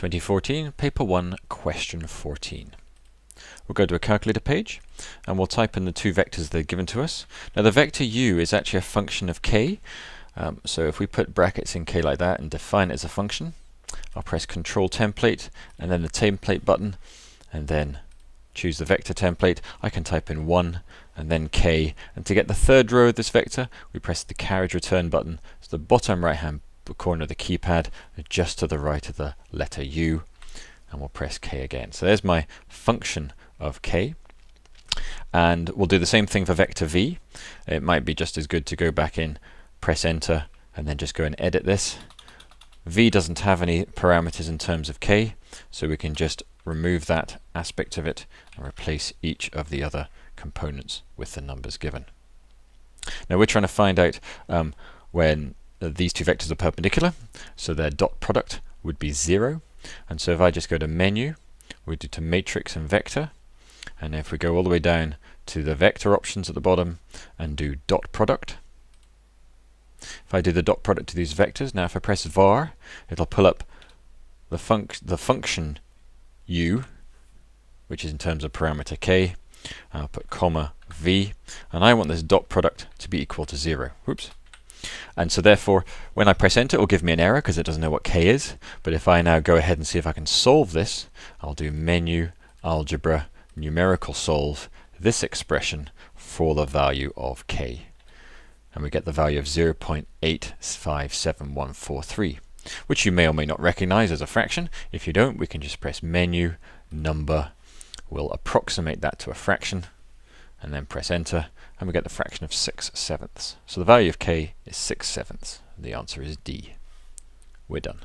2014, Paper 1, Question 14. We'll go to a calculator page and we'll type in the two vectors that are given to us. Now the vector u is actually a function of k, so if we put brackets in k like that and define it as a function, I'll press Control Template and then the template button and then choose the vector template. I can type in 1 and then k, and to get the third row of this vector we press the carriage return button, so the bottom right hand corner of the keypad just to the right of the letter u, and we'll press k again. So there's my function of k, and we'll do the same thing for vector v. It might be just as good to go back in, press enter and then just go and edit this. V doesn't have any parameters in terms of k, so we can just remove that aspect of it and replace each of the other components with the numbers given. Now we're trying to find out when these two vectors are perpendicular, so their dot product would be 0. And so if I just go to menu, we do to matrix and vector, and if we go all the way down to the vector options at the bottom and do dot product, if I do the dot product to these vectors, now if I press var, it'll pull up the function u, which is in terms of parameter k. I'll put comma v, and I want this dot product to be equal to 0. Whoops. And so therefore, when I press enter, it will give me an error because it doesn't know what k is. But if I now go ahead and see if I can solve this, I'll do menu, algebra, numerical solve this expression for the value of k. And we get the value of 0.857143, which you may or may not recognize as a fraction. If you don't, we can just press menu, number, we'll approximate that to a fraction, and then press enter, and we get the fraction of 6/7. So the value of k is 6/7. The answer is D. We're done.